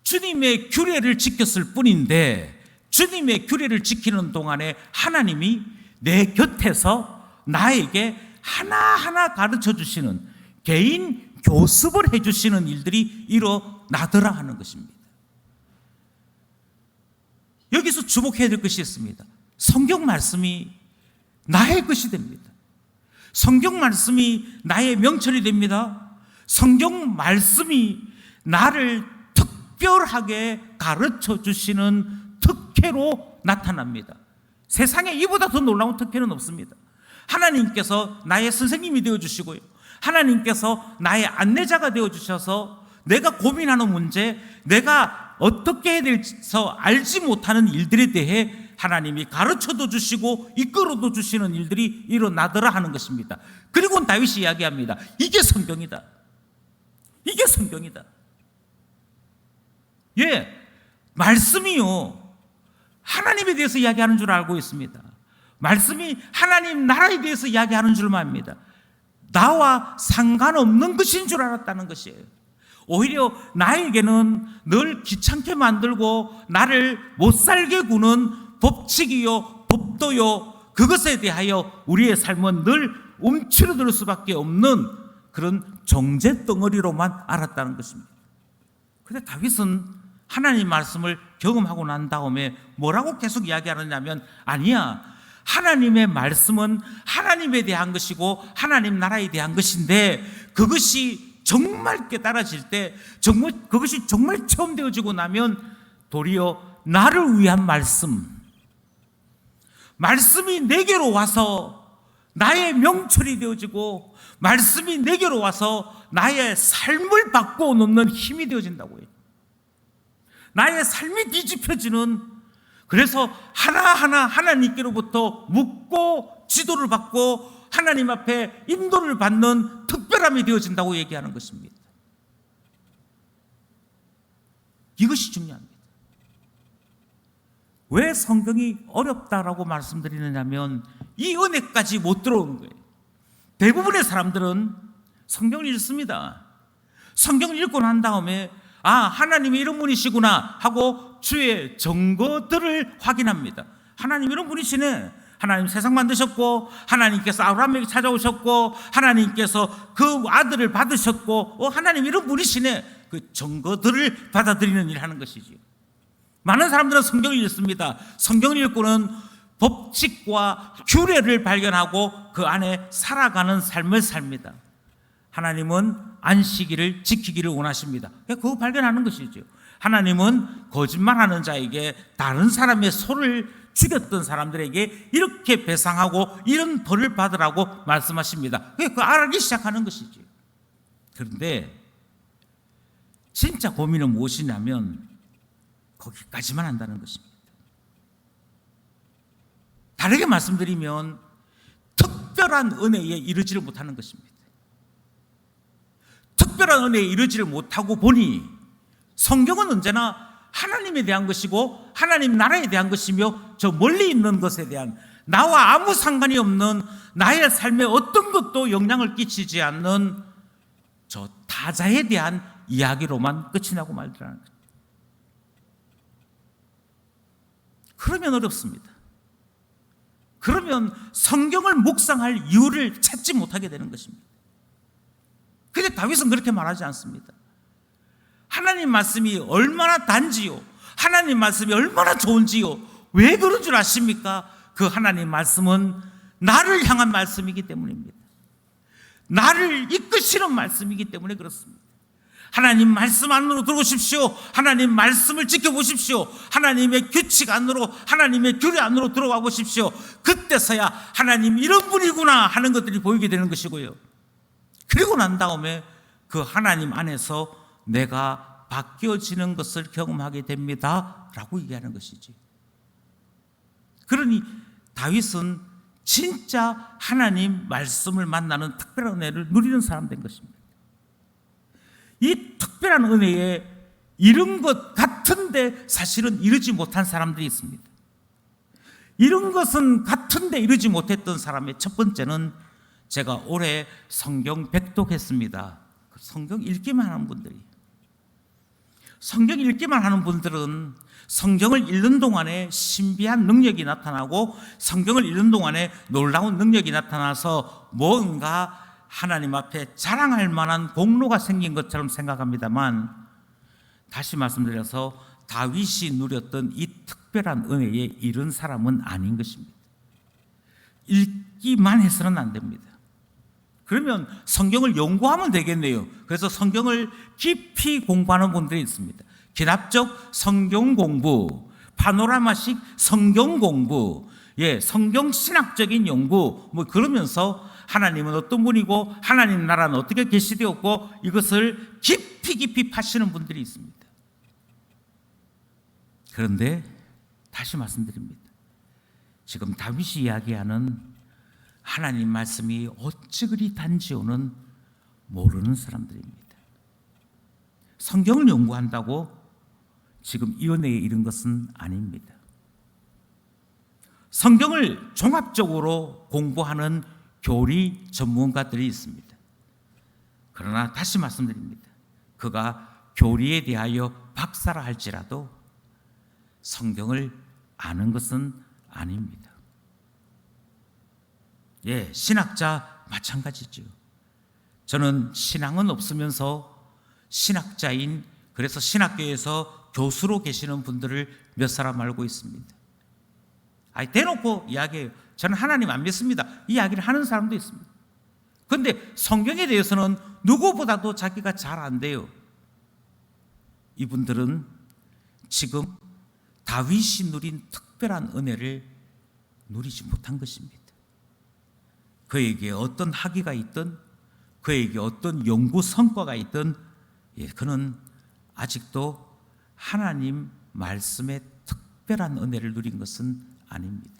주님의 규례를 지켰을 뿐인데, 주님의 규례를 지키는 동안에 하나님이 내 곁에서 나에게 하나하나 가르쳐 주시는, 개인 교습을 해 주시는 일들이 일어나더라 하는 것입니다. 여기서 주목해야 될 것이 있습니다. 성경 말씀이 나의 것이 됩니다. 성경 말씀이 나의 명철이 됩니다. 성경 말씀이 나를 특별하게 가르쳐 주시는 특혜로 나타납니다. 세상에 이보다 더 놀라운 특혜는 없습니다. 하나님께서 나의 선생님이 되어주시고요, 하나님께서 나의 안내자가 되어주셔서 내가 고민하는 문제, 내가 어떻게 해야 될지서 알지 못하는 일들에 대해 하나님이 가르쳐도 주시고 이끌어도 주시는 일들이 일어나더라 하는 것입니다. 그리고 다윗이 이야기합니다. 이게 성경이다. 이게 성경이다. 예, 말씀이요, 하나님에 대해서 이야기하는 줄 알고 있습니다. 말씀이 하나님 나라에 대해서 이야기하는 줄만 압니다. 나와 상관없는 것인 줄 알았다는 것이에요. 오히려 나에게는 늘 귀찮게 만들고 나를 못살게 구는 법칙이요, 법도요, 그것에 대하여 우리의 삶은 늘 움츠러들 수밖에 없는 그런 정죄덩어리로만 알았다는 것입니다. 그런데 다윗은 하나님 말씀을 경험하고 난 다음에 뭐라고 계속 이야기하느냐면, 아니야, 하나님의 말씀은 하나님에 대한 것이고 하나님 나라에 대한 것인데, 그것이 정말 깨달아질 때, 정말 그것이 정말 체험되어지고 나면 도리어 나를 위한 말씀이 내게로 와서 나의 명철이 되어지고, 말씀이 내게로 와서 나의 삶을 바꿔 놓는 힘이 되어진다고요. 나의 삶이 뒤집혀지는, 그래서 하나하나 하나님께로부터 묻고 지도를 받고 하나님 앞에 인도를 받는 특별함이 되어진다고 얘기하는 것입니다. 이것이 중요합니다. 왜 성경이 어렵다라고 말씀드리느냐면, 이 은혜까지 못 들어오는 거예요. 대부분의 사람들은 성경을 읽습니다. 성경을 읽고 난 다음에 아, 하나님이 이런 분이시구나 하고 주의 증거들을 확인합니다. 하나님 이런 분이시네. 하나님 세상 만드셨고, 하나님께서 아브라함에게 찾아오셨고, 하나님께서 그 아들을 받으셨고, 하나님 이런 분이시네. 그 증거들을 받아들이는 일을 하는 것이지요. 많은 사람들은 성경을 읽습니다. 성경을 읽고는 법칙과 규례를 발견하고 그 안에 살아가는 삶을 삽니다. 하나님은 안식일을 지키기를 원하십니다. 그거 발견하는 것이죠. 하나님은 거짓말하는 자에게, 다른 사람의 소를 죽였던 사람들에게 이렇게 배상하고 이런 벌을 받으라고 말씀하십니다. 그거 알기 시작하는 것이죠. 그런데 진짜 고민은 무엇이냐면 거기까지만 한다는 것입니다. 다르게 말씀드리면 특별한 은혜에 이르지를 못하는 것입니다. 특별한 은혜에 이르지를 못하고 보니 성경은 언제나 하나님에 대한 것이고 하나님 나라에 대한 것이며, 저 멀리 있는 것에 대한, 나와 아무 상관이 없는, 나의 삶에 어떤 것도 영향을 끼치지 않는 저 타자에 대한 이야기로만 끝이 나고 말더라는 거예요. 그러면 어렵습니다. 그러면 성경을 묵상할 이유를 찾지 못하게 되는 것입니다. 그런데 다윗은 그렇게 말하지 않습니다. 하나님 말씀이 얼마나 단지요, 하나님 말씀이 얼마나 좋은지요, 왜 그런 줄 아십니까? 그 하나님 말씀은 나를 향한 말씀이기 때문입니다. 나를 이끄시는 말씀이기 때문에 그렇습니다. 하나님 말씀 안으로 들어오십시오. 하나님 말씀을 지켜보십시오. 하나님의 규칙 안으로, 하나님의 규례 안으로 들어와 보십시오. 그때서야 하나님 이런 분이구나 하는 것들이 보이게 되는 것이고요. 그리고 난 다음에 그 하나님 안에서 내가 바뀌어지는 것을 경험하게 됩니다 라고 얘기하는 것이지. 그러니 다윗은 진짜 하나님 말씀을 만나는 특별한 은혜를 누리는 사람 된 것입니다. 이 특별한 은혜에 이룬 것 같은데 사실은 이루지 못한 사람들이 있습니다. 이런 것은 같은데 이루지 못했던 사람의 첫 번째는 제가 올해 성경 백독했습니다. 성경 읽기만 하는 분들이. 성경 읽기만 하는 분들은 성경을 읽는 동안에 신비한 능력이 나타나고 성경을 읽는 동안에 놀라운 능력이 나타나서 뭔가 하나님 앞에 자랑할 만한 공로가 생긴 것처럼 생각합니다만, 다시 말씀드려서 다윗이 누렸던 이 특별한 은혜에 이른 사람은 아닌 것입니다. 읽기만 해서는 안 됩니다. 그러면 성경을 연구하면 되겠네요. 그래서 성경을 깊이 공부하는 분들이 있습니다. 기납적 성경 공부, 파노라마식 성경 공부, 성경 신학적인 연구, 그러면서 하나님은 어떤 분이고 하나님 나라는 어떻게 계시되었고 이것을 깊이 파시는 분들이 있습니다. 그런데 다시 말씀드립니다. 지금 다윗이 이야기하는 하나님 말씀이 어찌 그리 단지오는 모르는 사람들입니다. 성경을 연구한다고 지금 이 은혜에 이른 것은 아닙니다. 성경을 종합적으로 공부하는 교리 전문가들이 있습니다. 그러나 다시 말씀드립니다. 그가 교리에 대하여 박사라 할지라도 성경을 아는 것은 아닙니다. 신학자 마찬가지죠. 저는 신앙은 없으면서 신학자인, 그래서 신학교에서 교수로 계시는 분들을 몇 사람 알고 있습니다. 대놓고 이야기해요. 저는 하나님 안 믿습니다. 이 이야기를 하는 사람도 있습니다. 그런데 성경에 대해서는 누구보다도 자기가 잘 안 돼요. 이분들은 지금 다윗이 누린 특별한 은혜를 누리지 못한 것입니다. 그에게 어떤 학위가 있든 그에게 어떤 연구 성과가 있든 그는 아직도 하나님 말씀의 특별한 은혜를 누린 것은 아닙니다.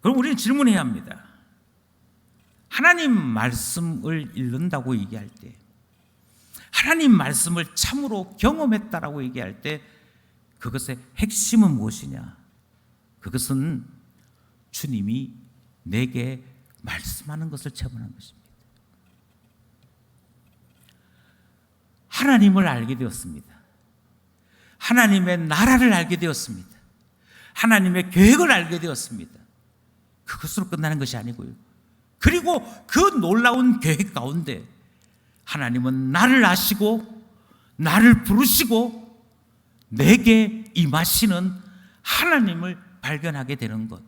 그럼 우리는 질문해야 합니다. 하나님 말씀을 읽는다고 얘기할 때, 하나님 말씀을 참으로 경험했다라고 얘기할 때 그것의 핵심은 무엇이냐? 그것은 주님이 내게 말씀하는 것을 체험하는 것입니다. 하나님을 알게 되었습니다. 하나님의 나라를 알게 되었습니다. 하나님의 계획을 알게 되었습니다. 그것으로 끝나는 것이 아니고요. 그리고 그 놀라운 계획 가운데 하나님은 나를 아시고 나를 부르시고 내게 임하시는 하나님을 발견하게 되는 것.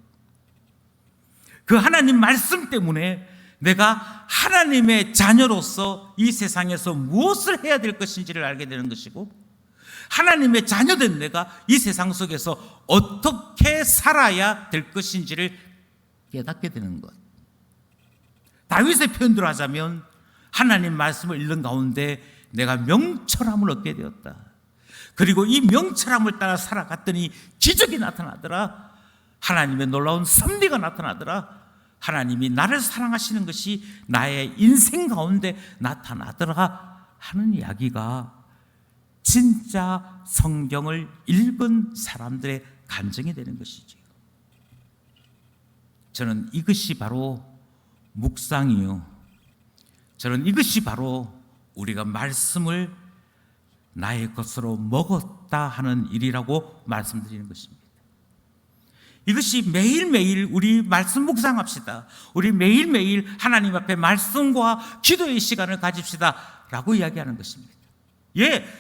그 하나님 말씀 때문에 내가 하나님의 자녀로서 이 세상에서 무엇을 해야 될 것인지를 알게 되는 것이고, 하나님의 자녀된 내가 이 세상 속에서 어떻게 살아야 될 것인지를 깨닫게 되는 것. 다윗의 표현대로 하자면 하나님 말씀을 읽는 가운데 내가 명철함을 얻게 되었다. 그리고 이 명철함을 따라 살아갔더니 기적이 나타나더라. 하나님의 놀라운 섭리가 나타나더라. 하나님이 나를 사랑하시는 것이 나의 인생 가운데 나타나더라 하는 이야기가 진짜 성경을 읽은 사람들의 감정이 되는 것이죠. 저는 이것이 바로 묵상이요. 저는 이것이 바로 우리가 말씀을 나의 것으로 먹었다 하는 일이라고 말씀드리는 것입니다. 이것이 매일매일 우리 말씀 묵상합시다. 우리 매일매일 하나님 앞에 말씀과 기도의 시간을 가집시다 라고 이야기하는 것입니다.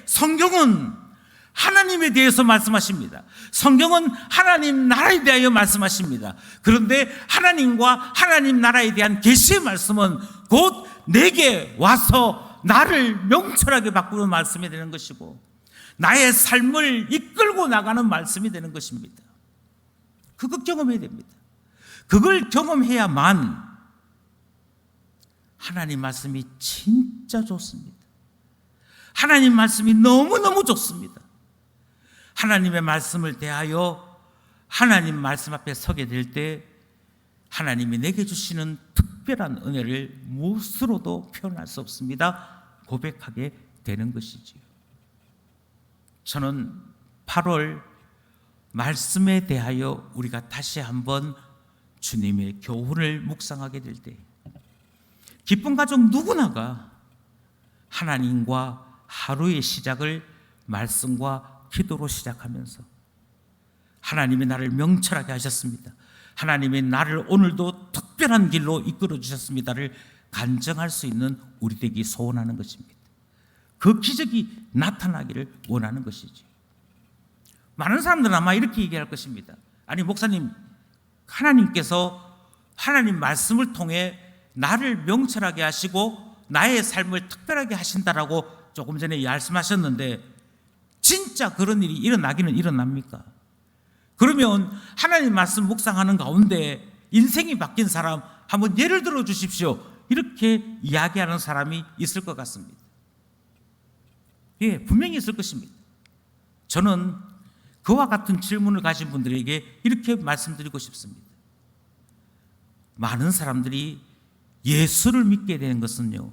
성경은 하나님에 대해서 말씀하십니다. 성경은 하나님 나라에 대하여 말씀하십니다. 그런데 하나님과 하나님 나라에 대한 계시의 말씀은 곧 내게 와서 나를 명철하게 바꾸는 말씀이 되는 것이고 나의 삶을 이끌고 나가는 말씀이 되는 것입니다. 그거 경험해야 됩니다. 그걸 경험해야만 하나님 말씀이 진짜 좋습니다. 하나님 말씀이 너무너무 좋습니다. 하나님의 말씀을 대하여 하나님 말씀 앞에 서게 될 때 하나님이 내게 주시는 특별한 은혜를 무엇으로도 표현할 수 없습니다. 고백하게 되는 것이지요. 저는 8월 말씀에 대하여 우리가 다시 한번 주님의 교훈을 묵상하게 될 때 기쁜 가족 누구나가 하나님과 하루의 시작을 말씀과 기도로 시작하면서 하나님이 나를 명철하게 하셨습니다. 하나님이 나를 오늘도 특별한 길로 이끌어 주셨습니다를 간증할 수 있는 우리 되기 소원하는 것입니다. 그 기적이 나타나기를 원하는 것이죠. 많은 사람들은 아마 이렇게 얘기할 것입니다. 아니 목사님, 하나님께서 하나님 말씀을 통해 나를 명철하게 하시고 나의 삶을 특별하게 하신다라고 조금 전에 말씀하셨는데 진짜 그런 일이 일어나기는 일어납니까? 그러면 하나님 말씀 묵상하는 가운데 인생이 바뀐 사람 한번 예를 들어 주십시오. 이렇게 이야기하는 사람이 있을 것 같습니다. 예, 분명히 있을 것입니다. 저는 그와 같은 질문을 가진 분들에게 이렇게 말씀드리고 싶습니다. 많은 사람들이 예수를 믿게 되는 것은요,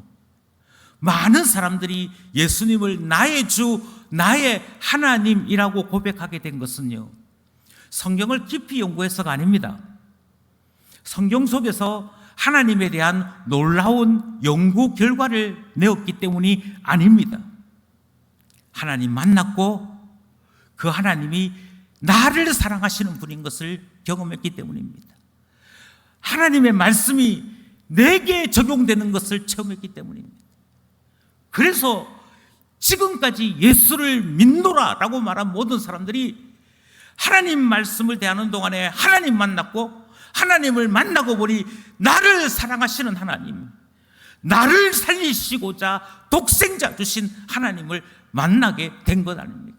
많은 사람들이 예수님을 나의 주, 나의 하나님이라고 고백하게 된 것은요, 성경을 깊이 연구해서가 아닙니다. 성경 속에서 하나님에 대한 놀라운 연구 결과를 내었기 때문이 아닙니다. 하나님 만났고 그 하나님이 나를 사랑하시는 분인 것을 경험했기 때문입니다. 하나님의 말씀이 내게 적용되는 것을 체험했기 때문입니다. 그래서 지금까지 예수를 믿노라라고 말한 모든 사람들이 하나님 말씀을 대하는 동안에 하나님 만났고 하나님을 만나고 보니 나를 사랑하시는 하나님, 나를 살리시고자 독생자 주신 하나님을 만나게 된 것 아닙니까?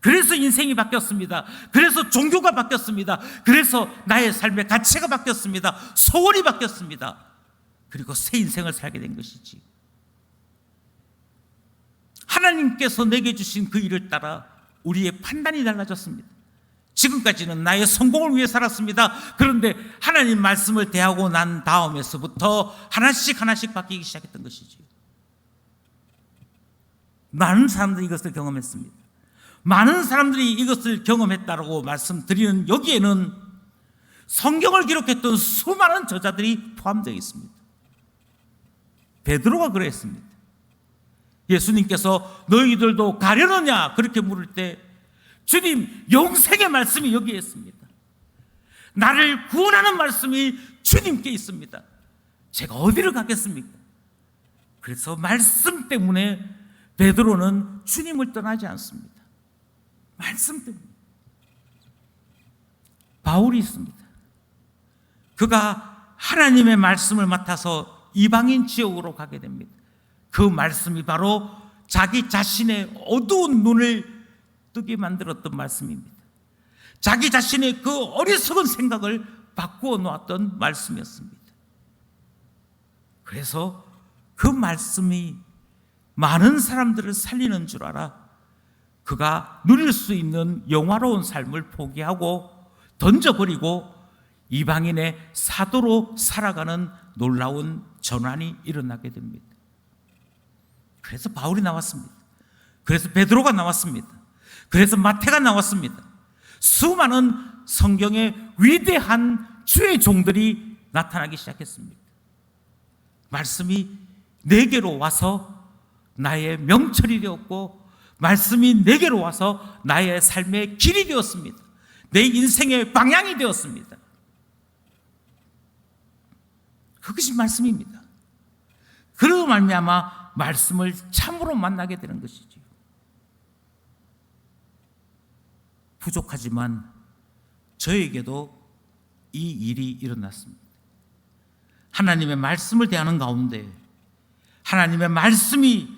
그래서 인생이 바뀌었습니다. 그래서 종교가 바뀌었습니다. 그래서 나의 삶의 가치가 바뀌었습니다. 소원이 바뀌었습니다. 그리고 새 인생을 살게 된 것이지. 하나님께서 내게 주신 그 일을 따라 우리의 판단이 달라졌습니다. 지금까지는 나의 성공을 위해 살았습니다. 그런데 하나님 말씀을 대하고 난 다음에서부터 하나씩 바뀌기 시작했던 것이지. 많은 사람들이 이것을 경험했습니다. 많은 사람들이 이것을 경험했다고 말씀드리는 여기에는 성경을 기록했던 수많은 저자들이 포함되어 있습니다. 베드로가 그랬습니다. 예수님께서 너희들도 가려느냐 그렇게 물을 때 주님 영생의 말씀이 여기에 있습니다. 나를 구원하는 말씀이 주님께 있습니다. 제가 어디를 가겠습니까? 그래서 말씀 때문에 베드로는 주님을 떠나지 않습니다. 말씀 때문에. 바울이 있습니다. 그가 하나님의 말씀을 맡아서 이방인 지역으로 가게 됩니다. 그 말씀이 바로 자기 자신의 어두운 눈을 뜨게 만들었던 말씀입니다. 자기 자신의 그 어리석은 생각을 바꾸어 놓았던 말씀이었습니다. 그래서 그 말씀이 많은 사람들을 살리는 줄 알아 그가 누릴 수 있는 영화로운 삶을 포기하고 던져버리고 이방인의 사도로 살아가는 놀라운 전환이 일어나게 됩니다. 그래서 바울이 나왔습니다. 그래서 베드로가 나왔습니다. 그래서 마태가 나왔습니다. 수많은 성경의 위대한 주의 종들이 나타나기 시작했습니다. 말씀이 내게로 와서 나의 명철이 되었고 말씀이 내게로 와서 나의 삶의 길이 되었습니다. 내 인생의 방향이 되었습니다. 그것이 말씀입니다. 그러고 말미암아 말씀을 참으로 만나게 되는 것이지요. 부족하지만 저에게도 이 일이 일어났습니다. 하나님의 말씀을 대하는 가운데 하나님의 말씀이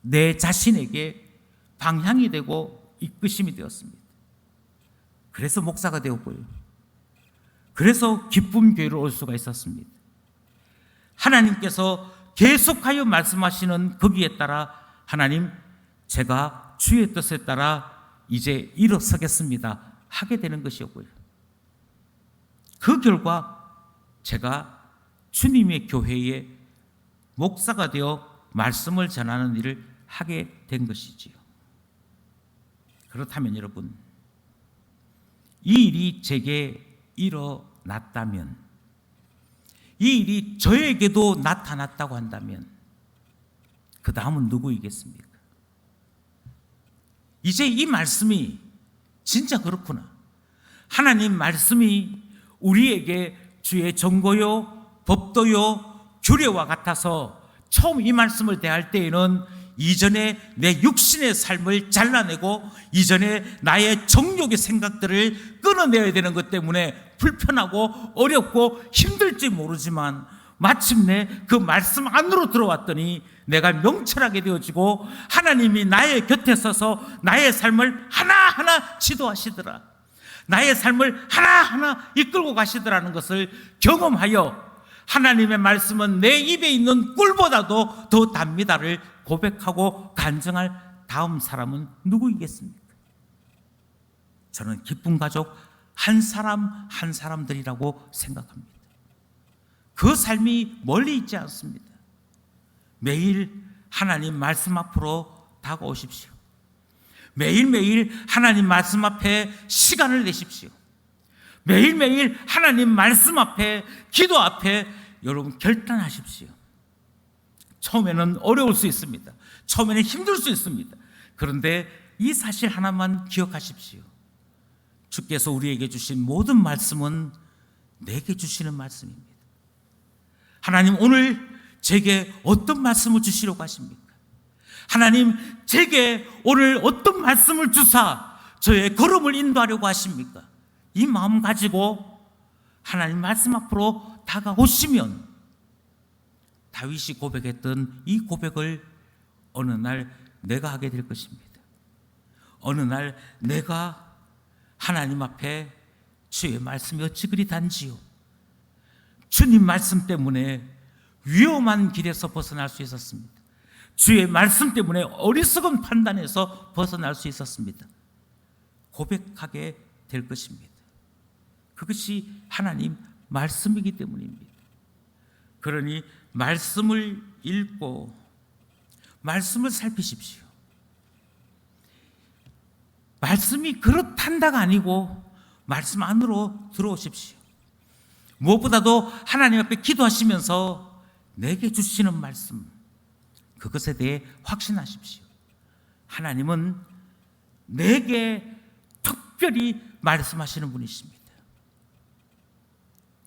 내 자신에게 방향이 되고 이끄심이 되었습니다. 그래서 목사가 되었고요. 그래서 기쁨 교회로 올 수가 있었습니다. 하나님께서 계속하여 말씀하시는 거기에 따라 하나님, 제가 주의 뜻에 따라 이제 일어서겠습니다 하게 되는 것이었고요. 그 결과 제가 주님의 교회의 목사가 되어 말씀을 전하는 일을 하게 된 것이지요. 그렇다면 여러분, 이 일이 제게 일어났다면, 이 일이 저에게도 나타났다고 한다면 그 다음은 누구이겠습니까? 이제 이 말씀이 진짜 그렇구나, 하나님 말씀이 우리에게 주의 정거요 법도요 규례와 같아서 처음 이 말씀을 대할 때에는 이전에 내 육신의 삶을 잘라내고 이전에 나의 정욕의 생각들을 끊어내야 되는 것 때문에 불편하고 어렵고 힘들지 모르지만 마침내 그 말씀 안으로 들어왔더니 내가 명철하게 되어지고 하나님이 나의 곁에 서서 나의 삶을 하나하나 지도하시더라, 나의 삶을 하나하나 이끌고 가시더라는 것을 경험하여 하나님의 말씀은 내 입에 있는 꿀보다도 더 답니다를 고백하고 간증할 다음 사람은 누구이겠습니까? 저는 기쁜 가족 한 사람 한 사람들이라고 생각합니다. 그 삶이 멀리 있지 않습니다. 매일 하나님 말씀 앞으로 다가오십시오. 매일매일 하나님 말씀 앞에 시간을 내십시오. 매일매일 하나님 말씀 앞에, 기도 앞에 여러분 결단하십시오. 처음에는 어려울 수 있습니다. 처음에는 힘들 수 있습니다. 그런데 이 사실 하나만 기억하십시오. 주께서 우리에게 주신 모든 말씀은 내게 주시는 말씀입니다. 하나님, 오늘 제게 어떤 말씀을 주시려고 하십니까? 하나님, 제게 오늘 어떤 말씀을 주사 저의 걸음을 인도하려고 하십니까? 이 마음 가지고 하나님 말씀 앞으로 다가오시면 다윗이 고백했던 이 고백을 어느 날 내가 하게 될 것입니다. 어느 날 내가 하나님 앞에 주의 말씀이 어찌 그리 단지요, 주님 말씀 때문에 위험한 길에서 벗어날 수 있었습니다. 주의 말씀 때문에 어리석은 판단에서 벗어날 수 있었습니다. 고백하게 될 것입니다. 그것이 하나님 말씀이기 때문입니다. 그러니 말씀을 읽고 말씀을 살피십시오. 말씀이 그렇단다가 아니고 말씀 안으로 들어오십시오. 무엇보다도 하나님 앞에 기도하시면서 내게 주시는 말씀, 그것에 대해 확신하십시오. 하나님은 내게 특별히 말씀하시는 분이십니다.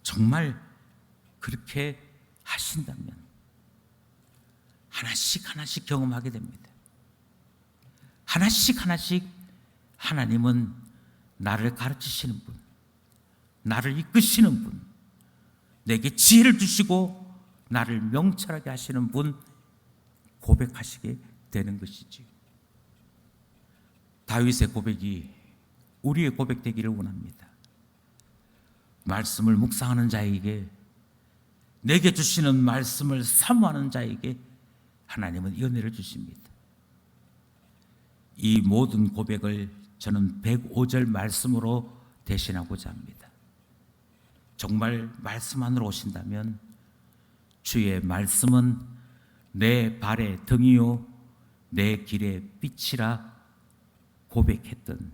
정말 그렇게 하신다면 하나씩 하나씩 경험하게 됩니다. 하나씩 하나씩 하나님은 나를 가르치시는 분, 나를 이끄시는 분, 내게 지혜를 주시고 나를 명철하게 하시는 분 고백하시게 되는 것이지. 다윗의 고백이 우리의 고백 되기를 원합니다. 말씀을 묵상하는 자에게, 내게 주시는 말씀을 사모하는 자에게 하나님은 은혜를 주십니다. 이 모든 고백을 저는 105절 말씀으로 대신하고자 합니다. 정말 말씀 안으로 오신다면 주의 말씀은 내 발의 등이요 내 길의 빛이라 고백했던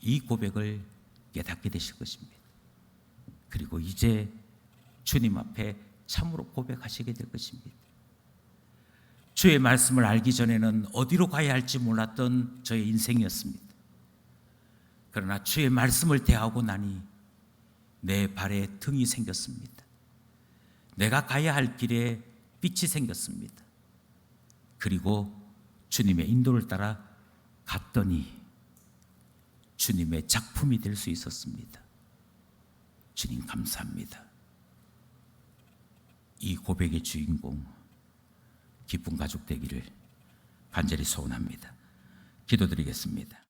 이 고백을 깨닫게 되실 것입니다. 그리고 이제 주님 앞에 참으로 고백하시게 될 것입니다. 주의 말씀을 알기 전에는 어디로 가야 할지 몰랐던 저의 인생이었습니다. 그러나 주의 말씀을 대하고 나니 내 발에 등이 생겼습니다. 내가 가야 할 길에 빛이 생겼습니다. 그리고 주님의 인도를 따라 갔더니 주님의 작품이 될 수 있었습니다. 주님 감사합니다. 이 고백의 주인공 기쁜 가족 되기를 간절히 소원합니다. 기도드리겠습니다.